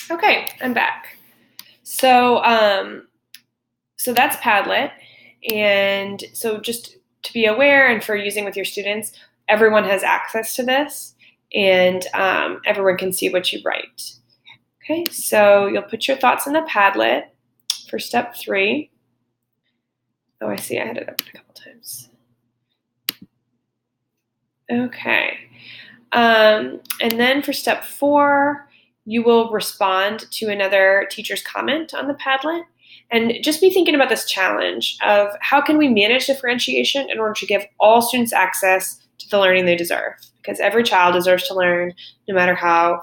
Okay, I'm back. So that's Padlet. And so just to be aware and for using with your students, everyone has access to this and everyone can see what you write. Okay, so you'll put your thoughts in the Padlet for step 3. Oh, I see, I had it up a couple times. Okay. And then for step 4, you will respond to another teacher's comment on the Padlet. And just be thinking about this challenge of how can we manage differentiation in order to give all students access to the learning they deserve? Because every child deserves to learn, no matter how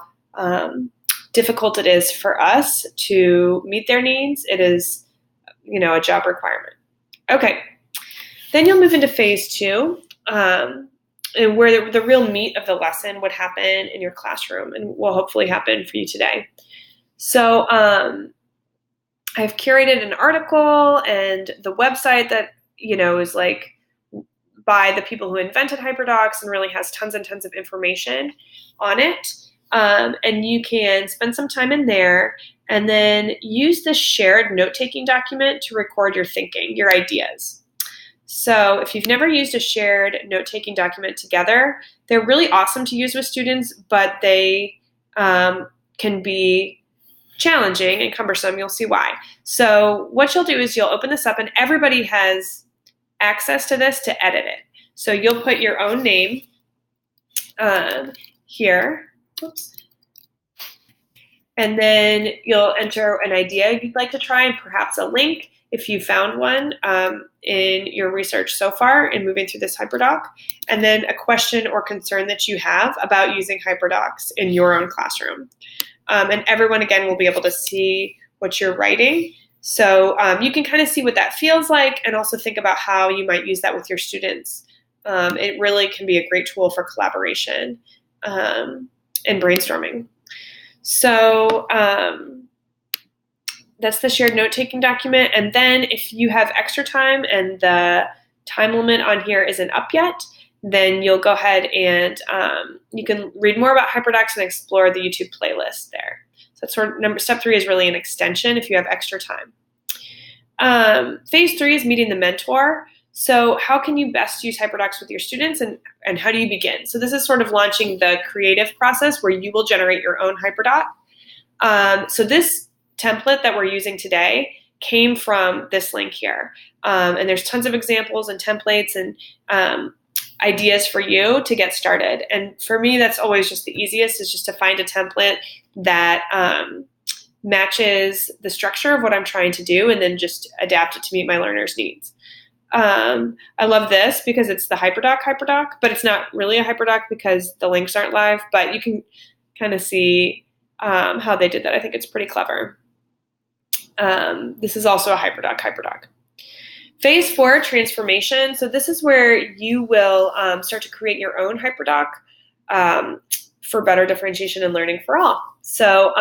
difficult it is for us to meet their needs. It is, a job requirement. Okay, then you'll move into phase 2. And where the real meat of the lesson would happen in your classroom and will hopefully happen for you today. So I've curated an article and the website that, is like by the people who invented HyperDocs and really has tons and tons of information on it. And you can spend some time in there and then use this shared note-taking document to record your thinking, your ideas. So if you've never used a shared note-taking document together, they're really awesome to use with students, but they can be challenging and cumbersome. You'll see why. So what you'll do is you'll open this up and everybody has access to this to edit it. So you'll put your own name here. Oops. And then you'll enter an idea you'd like to try and perhaps a link if you found one in your research so far in moving through this HyperDoc, and then a question or concern that you have about using HyperDocs in your own classroom. And everyone, again, will be able to see what you're writing. So you can kind of see what that feels like and also think about how you might use that with your students. It really can be a great tool for collaboration and brainstorming. So that's the shared note-taking document. And then if you have extra time and the time limit on here isn't up yet, then you'll go ahead and you can read more about HyperDocs and explore the YouTube playlist there. So that's step 3 is really an extension if you have extra time. Phase 3 is meeting the mentor. So how can you best use HyperDocs with your students and how do you begin? So this is sort of launching the creative process where you will generate your own HyperDoc. So this template that we're using today came from this link here. And there's tons of examples and templates and ideas for you to get started. And for me, that's always just the easiest, is just to find a template that matches the structure of what I'm trying to do and then just adapt it to meet my learners' needs. I love this because it's the HyperDoc, but it's not really a HyperDoc because the links aren't live, but you can kind of see how they did that. I think it's pretty clever. This is also a HyperDoc. Phase 4, transformation. So this is where you will start to create your own HyperDoc for better differentiation and learning for all. So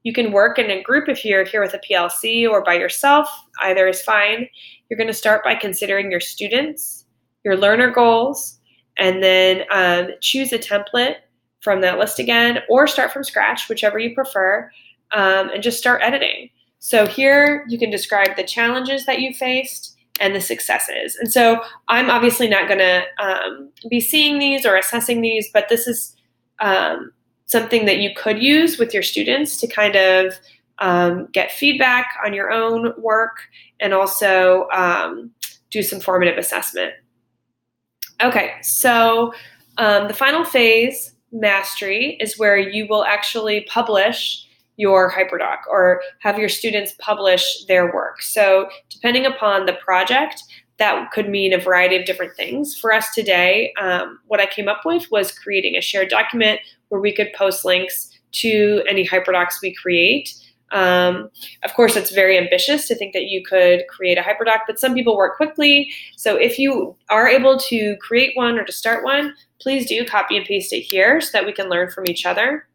you can work in a group if you're here with a PLC or by yourself. Either is fine. You're going to start by considering your students, your learner goals, and then choose a template from that list again, or start from scratch, whichever you prefer, and just start editing. So here you can describe the challenges that you faced and the successes. And so I'm obviously not going to be seeing these or assessing these, but this is something that you could use with your students to kind of get feedback on your own work and also do some formative assessment. Okay, so the final phase, mastery, is where you will actually publish your HyperDoc or have your students publish their work. So depending upon the project, that could mean a variety of different things. For us today, what I came up with was creating a shared document where we could post links to any HyperDocs we create. Of course, it's very ambitious to think that you could create a HyperDoc, but some people work quickly. So if you are able to create one or to start one, please do copy and paste it here so that we can learn from each other.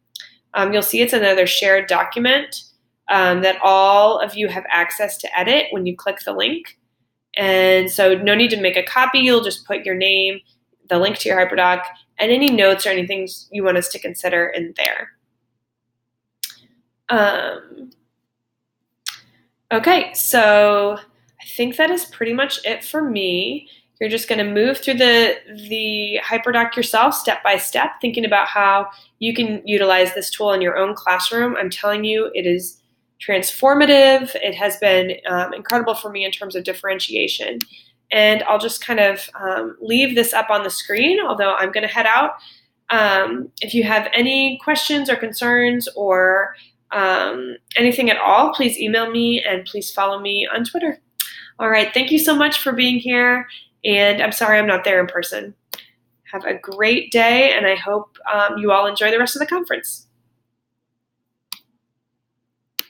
You'll see it's another shared document that all of you have access to edit when you click the link. And so no need to make a copy. You'll just put your name, the link to your HyperDoc, and any notes or anything you want us to consider in there. Um, okay, so I think that is pretty much it for me. You're just going to move through the HyperDoc yourself step by step, thinking about how you can utilize this tool in your own classroom. I'm telling you, it is transformative. It has been incredible for me in terms of differentiation. And I'll just kind of leave this up on the screen, although I'm going to head out. If you have any questions or concerns or anything at all, please email me and please follow me on Twitter. All right, thank you so much for being here, and I'm sorry I'm not there in person. Have a great day, and I hope you all enjoy the rest of the conference.